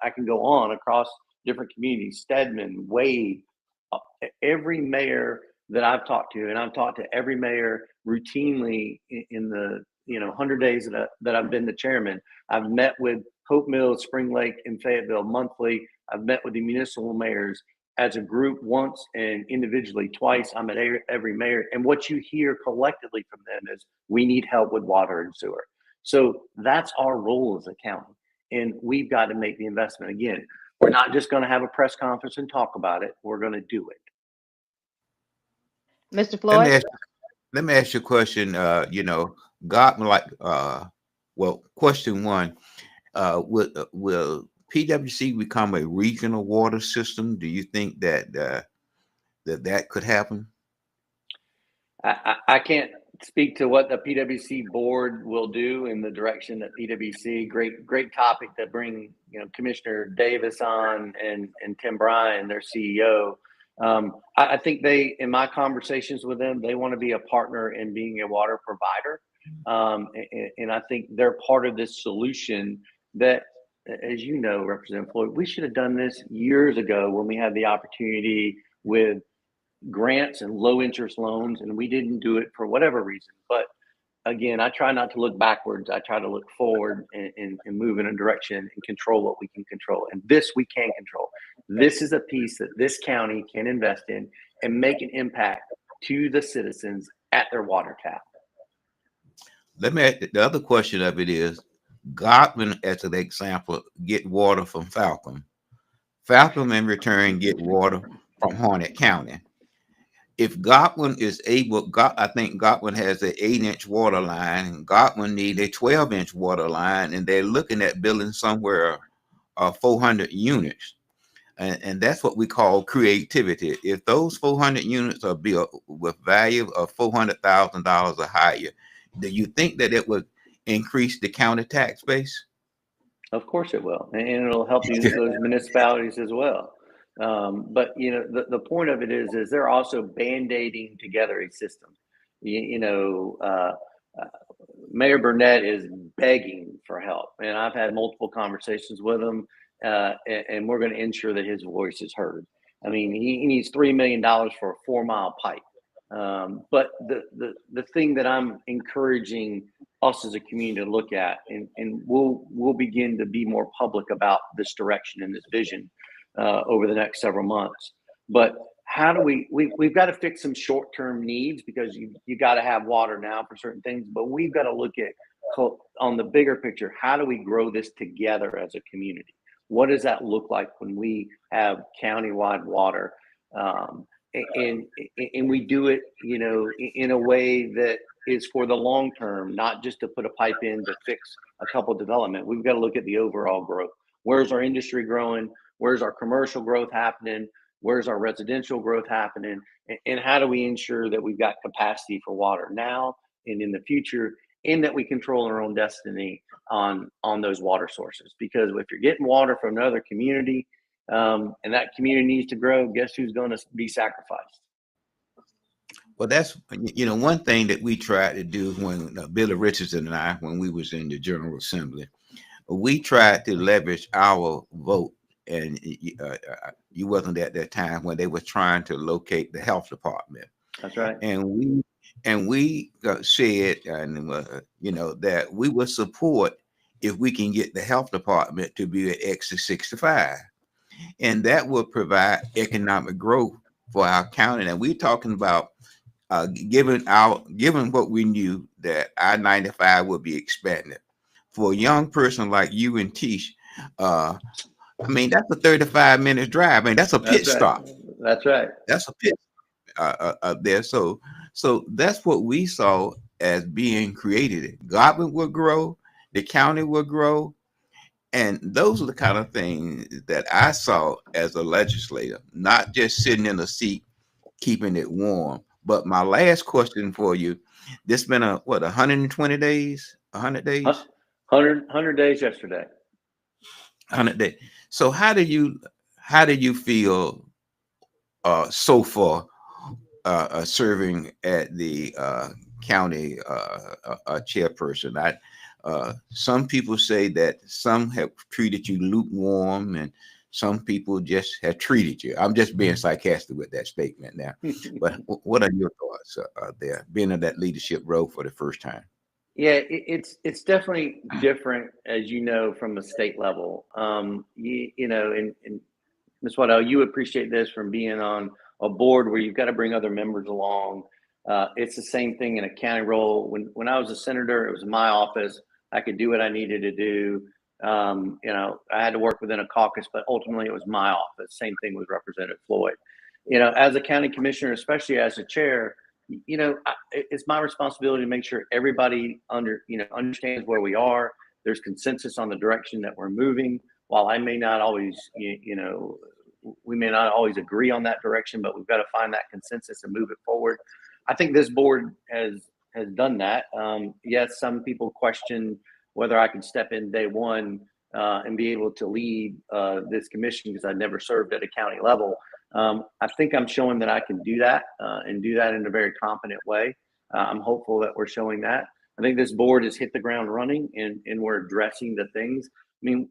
I can go on across different communities, Stedman, Wade, every mayor that I've talked to, and I've talked to every mayor routinely in the 100 days that I've been the chairman. I've met with Hope Mills, Spring Lake, and Fayetteville monthly. I've met with the municipal mayors as a group once and individually twice. I'm at every mayor, and what you hear collectively from them is we need help with water and sewer. So that's our role as a county, and we've got to make the investment. Again, we're not just going to have a press conference and talk about it. We're going to do it. Mr. Let Floyd? me ask, let me ask you a question. Godwin, question one, will PWC become a regional water system? Do you think that that could happen? I can't speak to what the PWC board will do in the direction that PWC. Great topic to bring Commissioner Davis on and Tim Bryan, their CEO. I think in my conversations with them, they want to be a partner in being a water provider. And I think they're part of this solution that, as you know, Representative Floyd, we should have done this years ago when we had the opportunity with grants and low interest loans, and we didn't do it for whatever reason. But again, I try not to look backwards. I try to look forward and move in a direction and control what we can control. And this we can control. This is a piece that this county can invest in and make an impact to the citizens at their water tap. The other question of it is, Godwin, as an example, get water from Falcon. Falcon in return get water from Harnett County. If Godwin is able, I think Godwin has an 8-inch water line, and Godwin need a 12-inch water line, and they're looking at building somewhere 400 units. And that's what we call creativity. If those 400 units are built with value of $400,000 or higher, do you think that it would increase the county tax base? Of course it will, and it'll help those municipalities as well. But the point of it is they're also band-aiding together a system. Mayor Burnett is begging for help, and I've had multiple conversations with him, and we're going to ensure that his voice is heard. I mean, he needs $3 million for a 4-mile pipe. But the thing that I'm encouraging us as a community to look at, and we'll begin to be more public about this direction and this vision over the next several months. But how do we've got to fix some short-term needs, because you got to have water now for certain things, but we've got to look at on the bigger picture, how do we grow this together as a community? What does that look like when we have countywide water? And we do it, in a way that is for the long term, not just to put a pipe in to fix a couple development. We've got to look at the overall growth. Where's our industry growing? Where's our commercial growth happening? Where's our residential growth happening? And how do we ensure that we've got capacity for water now and in the future, and that we control our own destiny on those water sources? Because if you're getting water from another community, and that community needs to grow, guess who's going to be sacrificed? Well, that's, one thing that we tried to do when Billy Richardson and I, when we was in the General Assembly, we tried to leverage our vote. And you wasn't at that time when they were trying to locate the health department. That's right. And we said, that we would support if we can get the health department to be at exit 65. And that will provide economic growth for our county. And we're talking about given what we knew that I-95 would be expanded for a young person like you and Tish, I mean, that's a 35 minutes drive. I mean, that's a pit That's right. stop. That's right. That's a pit up there. So that's what we saw as being created. Godwin will grow, the county will grow, and those are the kind of things that I saw as a legislator, not just sitting in a seat keeping it warm. But my last question for you: this been 120 days, 100 days, 100 days yesterday. 100 days. So how do you feel so far serving at the county chairperson? Some people say that some have treated you lukewarm and some people just have treated you. I'm just being sarcastic with that statement now. But what are your thoughts there, being in that leadership role for the first time? Yeah, it's definitely different, as you know, from the state level. You know, and Ms. Waddell, you appreciate this from being on a board where you've got to bring other members along. It's the same thing in a county role. When I was a senator, it was my office. I could do what I needed to do. You know, I had to work within a caucus, but ultimately it was my office. Same thing with Representative Floyd. You know, as a county commissioner, especially as a chair, you know, it's my responsibility to make sure everybody understands where we are. There's consensus on the direction that we're moving. While I may not always, we may not always agree on that direction, but we've got to find that consensus and move it forward. I think this board has done that. Yes, some people question whether I can step in day one and be able to lead this commission because I never served at a county level. I think I'm showing that I can do that and do that in a very competent way. I'm hopeful that we're showing that. I think this board has hit the ground running and we're addressing the things. I mean,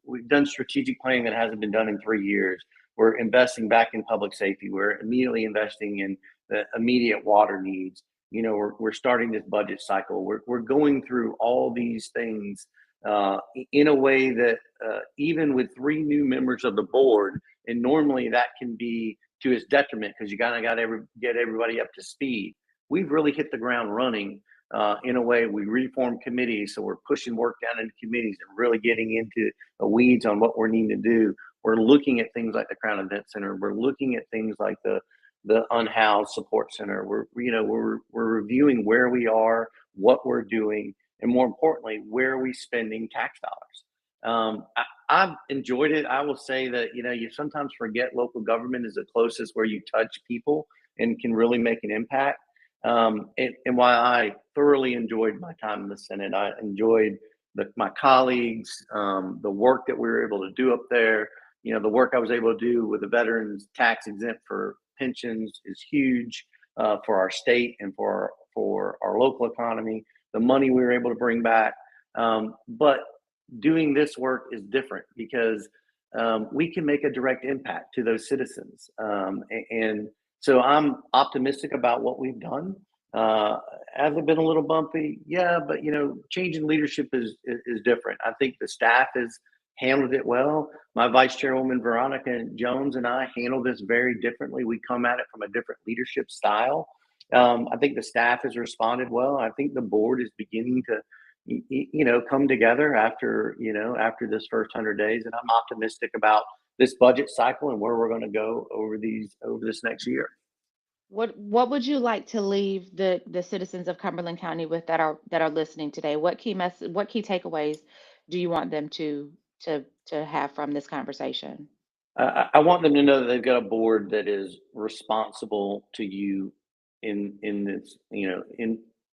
we've done strategic planning that hasn't been done in 3 years. We're investing back in public safety. We're immediately investing in the immediate water needs. You know, we're starting this budget cycle. We're going through all these things in a way that even with 3 new members of the board, and normally that can be to his detriment because you got to get everybody up to speed. We've really hit the ground running in a way. We reformed committees, so we're pushing work down into committees and really getting into the weeds on what we're needing to do. We're looking at things like the Crown Event Center. We're looking at things like the unhoused support center. We're reviewing where we are, what we're doing, and more importantly, where are we spending tax dollars. I've enjoyed it. I will say that, you sometimes forget local government is the closest where you touch people and can really make an impact. And while I thoroughly enjoyed my time in the Senate, I enjoyed my colleagues, the work that we were able to do up there. The work I was able to do with the veterans tax exempt for pensions is huge for our state and for our local economy. The money we were able to bring back. But doing this work is different because we can make a direct impact to those citizens. And so I'm optimistic about what we've done. Has it been a little bumpy? Yeah, but changing leadership is different. I think the staff has handled it well. My vice chairwoman, Veronica Jones, and I handle this very differently. We come at it from a different leadership style. I think the staff has responded well. I think the board is beginning to come together after this first 100 days, and I'm optimistic about this budget cycle and where we're going to go over this next year. What would you like to leave the citizens of Cumberland County with that are listening today? What key takeaways do you want them to have from this conversation? I want them to know that they've got a board that is responsible to you in this,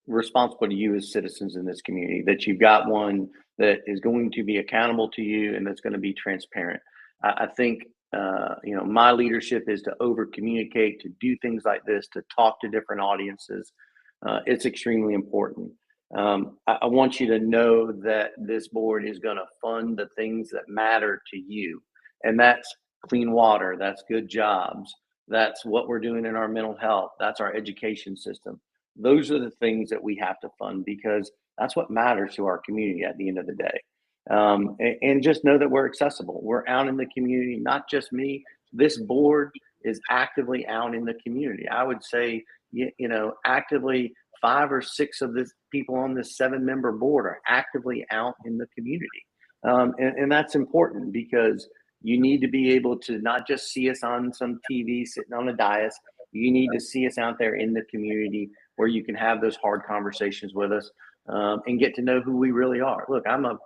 responsible to you as citizens in this community, that you've got one that is going to be accountable to you and that's going to be transparent. I think, my leadership is to over communicate, to do things like this, to talk to different audiences. It's extremely important. I want you to know that this board is going to fund the things that matter to you. And that's clean water, that's good jobs, that's what we're doing in our mental health, that's our education system. Those are the things that we have to fund because that's what matters to our community at the end of the day. And just know that we're accessible. We're out in the community, not just me. This board is actively out in the community. I would say actively 5 or 6 of the people on this 7-member board are actively out in the community. And that's important because you need to be able to not just see us on some TV sitting on a dais. You need to see us out there in the community where you can have those hard conversations with us, and get to know who we really are. Look, I'm a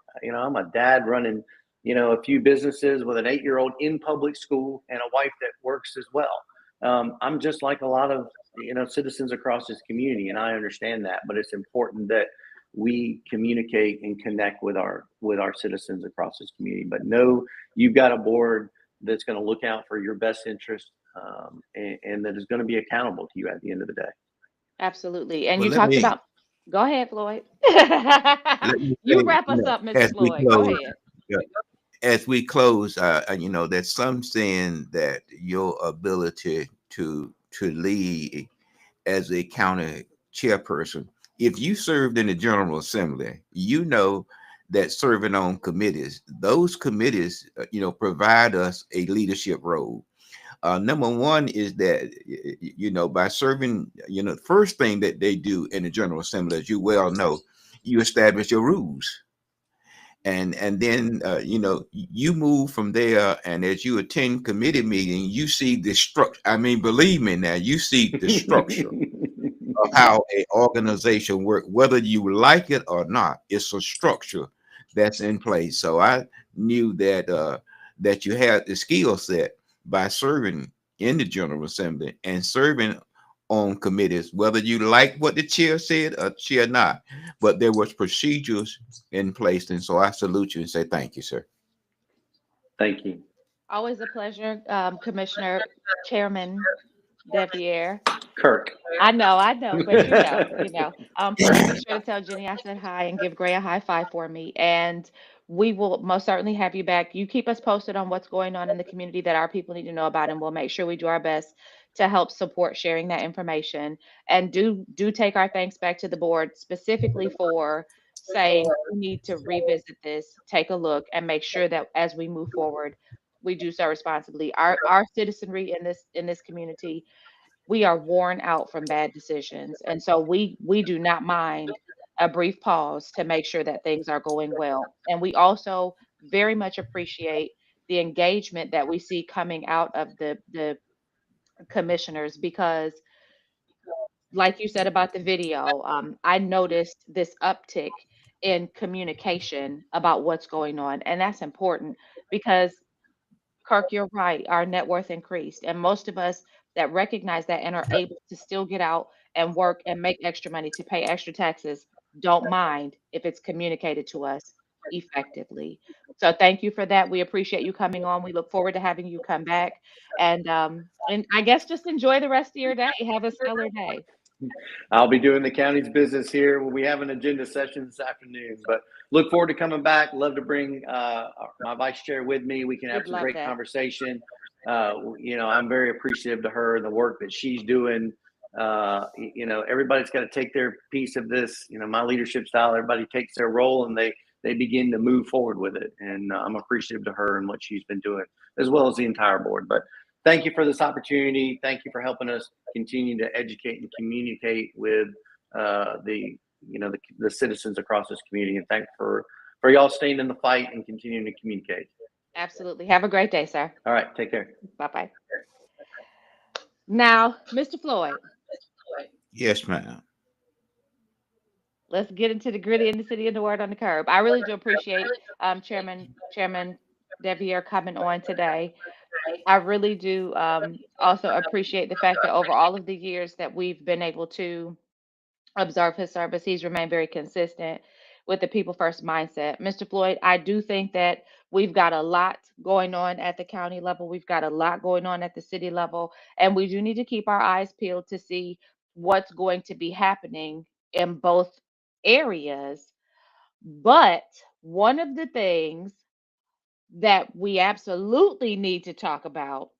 dad running, a few businesses with an 8-year-old in public school and a wife that works as well. I'm just like a lot of citizens across this community, and I understand that. But it's important that we communicate and connect with our citizens across this community. But know you've got a board that's going to look out for your best interest, and that is going to be accountable to you at the end of the day. Absolutely. And Well, you let talked me about, go ahead, Floyd. let me You say, wrap us up, Mr. as we Floyd. Go close, ahead. yeah, as we close, there's some saying that your ability to lead as a county chairperson, if you served in the General Assembly, you know that serving on committees, those committees, provide us a leadership role. Number one is that by serving, the first thing that they do in the General Assembly, as you well know, you establish your rules, and then you move from there. And as you attend committee meeting, you see the structure. I mean, believe me, now you see the structure of how a organization work, whether you like it or not. It's a structure that's in place. So I knew that you had the skill set by serving in the General Assembly and serving on committees, whether you like what the chair said or chair not. But there was procedures in place, and so I salute you and say thank you, sir. Thank you. Always a pleasure, Commissioner Chairman Devier. Kirk. I know, but please be sure to tell Jenny I said hi and give Gray a high five for me. And we will most certainly have you back. You keep us posted on what's going on in the community that our people need to know about, and we'll make sure we do our best to help support sharing that information. And do take our thanks back to the board specifically for saying we need to revisit this, take a look, and make sure that as we move forward, we do so responsibly. Our citizenry in this community, we are worn out from bad decisions. And so we do not mind a brief pause to make sure that things are going well. And we also very much appreciate the engagement that we see coming out of the commissioners because like you said about the video, I noticed this uptick in communication about what's going on. And that's important because Kirk, you're right. Our net worth increased. And most of us that recognize that and are able to still get out and work and make extra money to pay extra taxes don't mind if it's communicated to us effectively. So thank you for that. We appreciate you coming on. We look forward to having you come back. And I guess just enjoy the rest of your day. Have a stellar day. I'll be doing the county's business here. We have an agenda session this afternoon, but look forward to coming back. Love to bring my vice chair with me. We can have We'd some love great that. conversation. I'm very appreciative to her and the work that she's doing. Everybody's got to take their piece of this. My leadership style. Everybody takes their role and they begin to move forward with it. And I'm appreciative to her and what she's been doing, as well as the entire board. But thank you for this opportunity. Thank you for helping us continue to educate and communicate with the citizens across this community. And thank for y'all staying in the fight and continuing to communicate. Absolutely. Have a great day, sir. All right, take care. Bye-bye. Now, Mr. Floyd, Yes, ma'am. let's get into the gritty in the city and the word on the curb. I really do appreciate Chairman Devier coming on today. I really do also appreciate the fact that over all of the years that we've been able to observe his service, he's remained very consistent with the people first mindset. Mr. Floyd, I do think that we've got a lot going on at the county level. We've got a lot going on at the city level, and we do need to keep our eyes peeled to see what's going to be happening in both areas. But one of the things that we absolutely need to talk about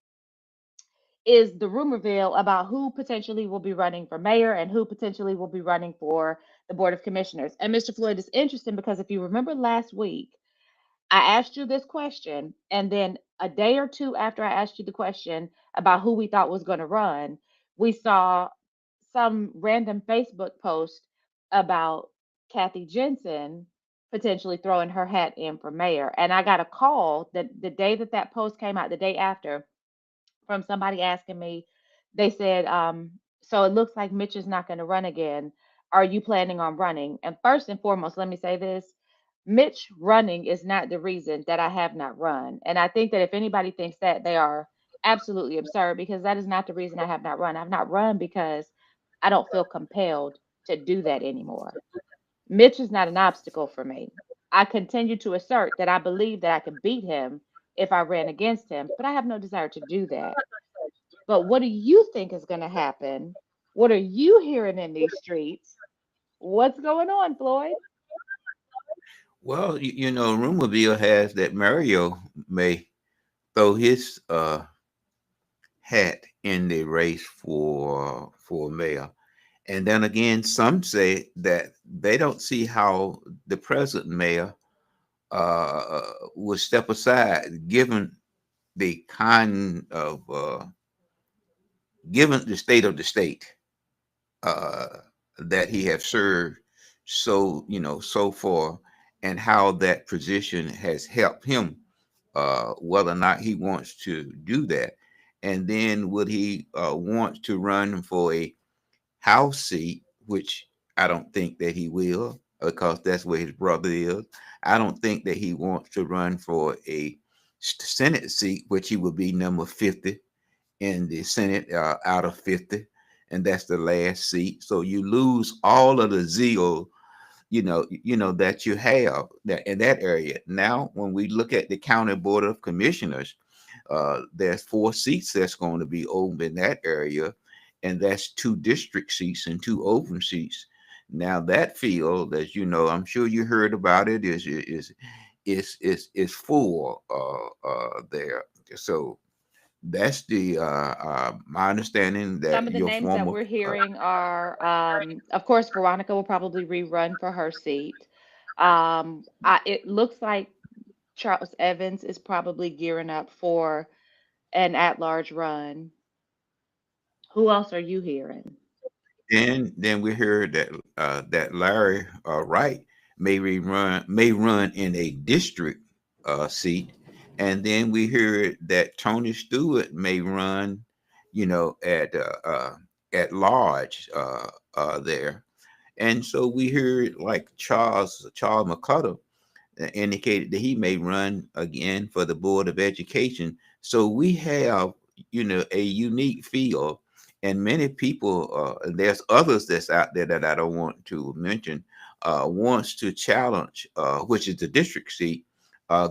is the rumor mill about who potentially will be running for mayor and who potentially will be running for the Board of Commissioners. And Mr. Floyd, is interesting because if you remember last week, I asked you this question, and then a day or two after I asked you the question about who we thought was going to run, we saw some random Facebook post about Kathy Jensen potentially throwing her hat in for mayor. And I got a call the day that that post came out, the day after, from somebody asking me. They said, so it looks like Mitch is not going to run again. Are you planning on running? And first and foremost, let me say this: Mitch running is not the reason that I have not run. And I think that if anybody thinks that, they are absolutely absurd, because that is not the reason I have not run. I've not run because I don't feel compelled to do that anymore. Mitch is not an obstacle for me. I continue to assert that I believe that I could beat him if I ran against him, but I have no desire to do that. But what do you think is going to happen? What are you hearing in these streets? What's going on, Floyd? Well, rumor mill has that Mario may throw his hat in the race for mayor. And then again, some say that they don't see how the present mayor would step aside, the kind of given the state of the state uh, that he have served so far, and how that position has helped him, whether or not he wants to do that. And then would he want to run for a House seat, which I don't think that he will, because that's where his brother is. I don't think that he wants to run for a Senate seat, which he would be number 50 in the Senate out of 50, and that's the last seat. So you lose all of the zeal, that you have that in that area. Now, when we look at the county board of commissioners, there's 4 seats that's going to be open in that area, and that's 2 district seats and 2 open seats. Now that field, as you know, I'm sure you heard about it, is full there. So that's the my understanding Some that of the your names that former we're hearing are, of course, Veronica will probably rerun for her seat. It looks like Charles Evans is probably gearing up for an at-large run. Who else are you hearing? then we heard that Larry Wright may run in a district seat, and then we heard that Tony Stewart may run, at large there. And so we heard like Charles McCutcheon indicated that he may run again for the Board of Education. So we have, a unique field, and many people. There's others that's out there that I don't want to mention. Wants to challenge, which is the district seat,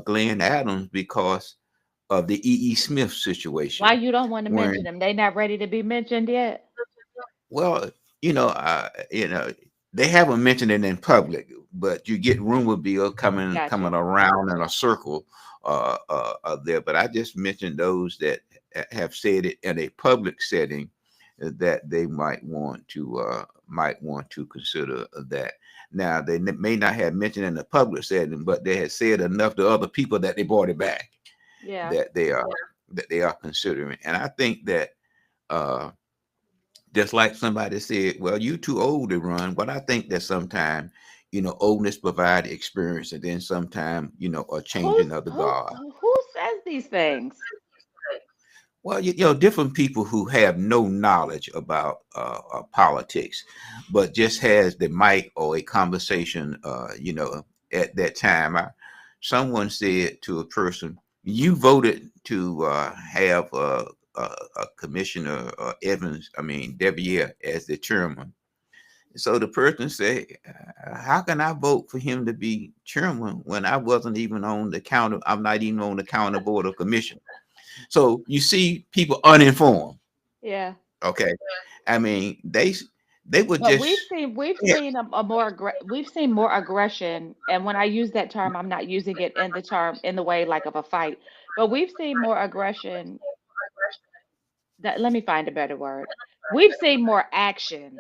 Glenn Adams, because of the Smith Why situation. you don't want to mention When them? They not ready to be mentioned yet? Well, they haven't mentioned it in public, but you get rumor bill coming Gotcha. around in a circle there. But I just mentioned those that have said it in a public setting, that they might want to consider that. Now they may not have mentioned in the public setting, but they had said enough to other people that they brought it back, Yeah. that they are considering. And I think that. Uh, just like somebody said, well, you too old to run. But I think that sometimes, oldness provide experience, and then sometimes, a Who's changing of the who guard. who says these things? Well, different people who have no knowledge about politics, but just has the mic or a conversation, at that time. Someone said to a person, "You voted to have Commissioner Evans, I mean Devier, as the chairman." So the person said, "How can I vote for him to be chairman when I wasn't even on the counter? I'm not even on the counter board of commission." So you see, people uninformed. Yeah. Okay, I mean they would But just we've yeah. seen we've seen more aggression, and when I use that term, I'm not using it in the term in the way like of a fight, but we've seen more aggression. That Let me find a better word. We've seen more action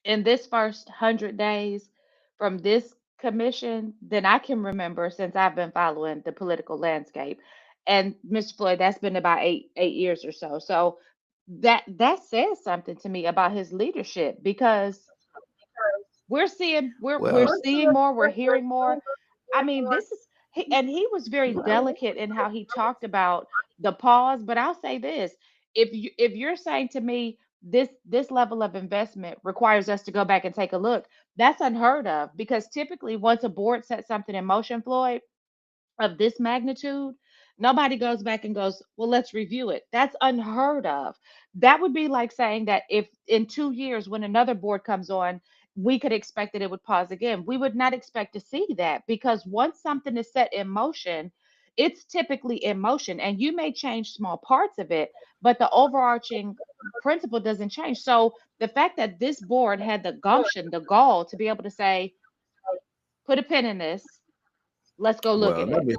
in this first 100 days from this commission than I can remember since I've been following the political landscape. And Mr. Floyd, that's been about eight years or so. So that says something to me about his leadership, because we're Well, seeing more, we're hearing more. I mean, this is and he was very delicate in how he talked about the pause. But I'll say this: if you're saying to me this level of investment requires us to go back and take a look, that's unheard of, because typically once a board sets something in motion, Floyd, of this magnitude, nobody goes back and goes, well, let's review it. That's unheard of. That would be like saying that if in 2 years, when another board comes on, we could expect that it would pause again. We would not expect to see that, because once something is set in motion, it's typically in motion, and you may change small parts of it, but the overarching principle doesn't change. So the fact that this board had the gumption, the gall to be able to say, put a pin in this, let's go look well, at it.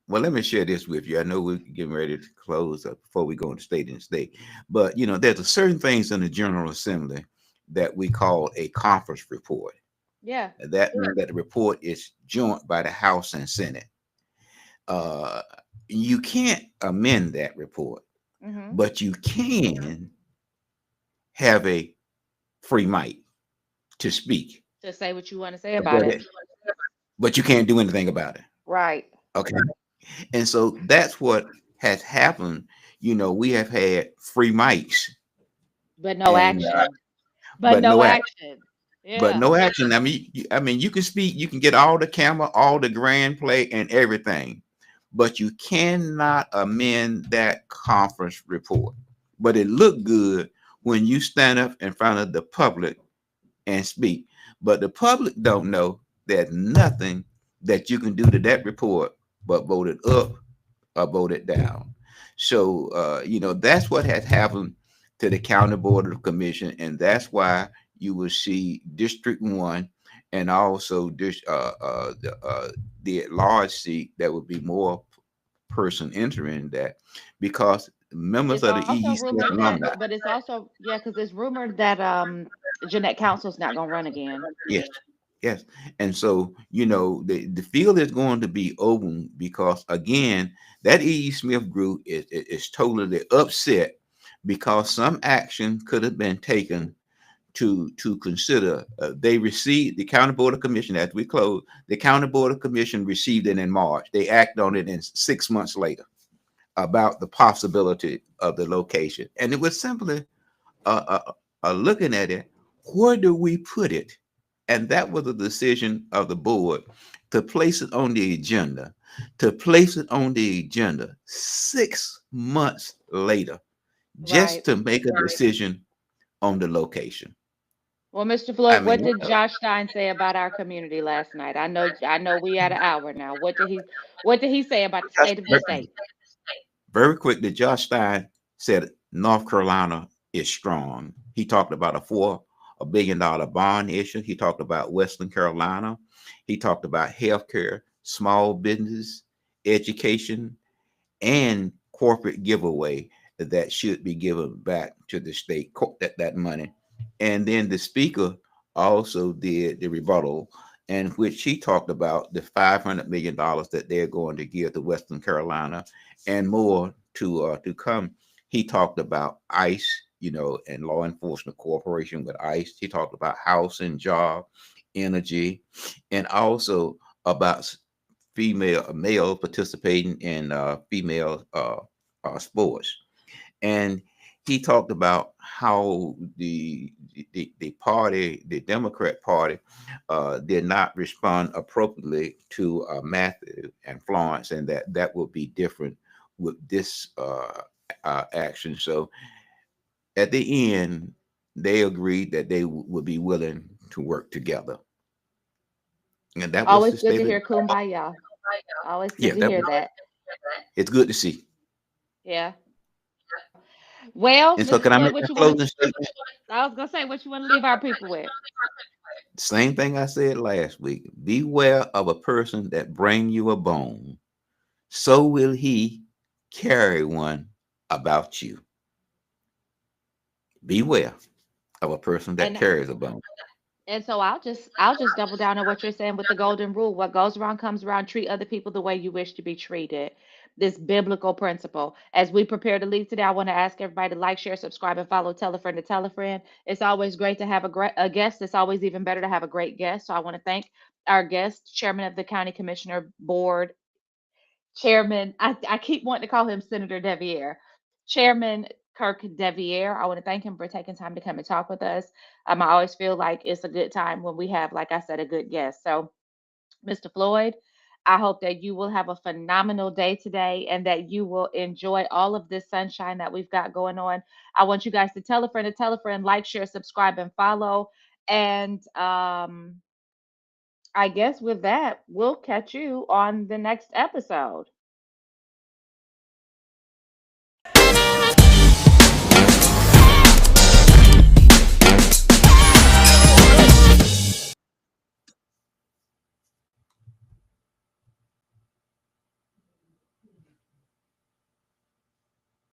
let me share this with you. I know we're getting ready to close up before we go into state and state, but there's a certain things in the General Assembly that we call a conference report. Yeah. That means that the report is joint by the House and Senate. Uh, you can't amend that report, Hmm. but you can have a free mic to speak, To say what you want to say about but it. but you can't do anything about it. Right. Okay, and so that's what has happened. We have had free mics, But no and action. But but no no action. action. But Yeah. no action. I mean, you can speak, you can get all the camera, all the grand play, and everything, but you cannot amend that conference report. But it looked good when you stand up in front of the public and speak. But the public don't know there's nothing that you can do to that report but vote it up or vote it down. So that's what has happened to the county board of commission, and that's why you will see District One, and also the large seat that would be more person entering that, because members It's of the also EEC rumored that, alumni. but it's also, yeah, because it's rumored that Jeanette Council's not gonna run again. Yes, yes. And so, the field is going to be open, because again, that E. Smith group is totally upset, because some action could have been taken to consider. They received the county board of commission as we closed. The county board of commission received it in March. They acted on it in 6 months later about the possibility of the location, and it was simply looking at it, where do we put it? And that was a decision of the board to place it on the agenda, 6 months later, just Right. to make a decision on the location. Well, Mr. I Floyd, what mean, did Josh Stein say about our community last night? I know we had an hour now. What did he say about the just state of the state? very quickly, Josh Stein said North Carolina is strong. He talked about a $4 billion bond issue. He talked about Western Carolina. He talked about healthcare, small business, education, and corporate giveaway that should be given back to the state, that money. And then the speaker also did the rebuttal, in which he talked about the $500 million that they're going to give to Western Carolina, and more to come. He talked about ICE, and law enforcement cooperation with ICE. He talked about housing, job, energy, and also about male participating in female sports. And he talked about how the party, the Democrat Party, did not respond appropriately to Matthew and Florence, and that will be different with this action. So at the end, they agreed that they would be willing to work together, and that was Always the good to statement. hear Kumbaya. Always good Yeah, to hear that. it's good to see. Yeah. Well, And so, Mr. can I Floyd, make what my you want to? closing statement? I was gonna say, what you want to leave our people with? Same thing I said last week. Beware of a person that bring you a bone, so will he carry one about you. Beware of a person that And carries a bone. And so I'll just double down on what you're saying with the golden rule. What goes around comes around. Treat other people the way you wish to be treated. this biblical principle. As we prepare to leave today, I want to ask everybody to like, share, subscribe, and follow. Tell a friend to tell a friend. It's always great to have a guest. It's always even better to have a great guest. So I want to thank our guest, Chairman of the County Commissioner Board, Chairman, I keep wanting to call him Senator Deviere. Chairman Kirk Deviere, I want to thank him for taking time to come and talk with us. I always feel like it's a good time when we have, like I said, a good guest. So, Mr. Floyd, I hope that you will have a phenomenal day today and that you will enjoy all of this sunshine that we've got going on. I want you guys to tell a friend, like, share, subscribe, and follow. And I guess with that, we'll catch you on the next episode.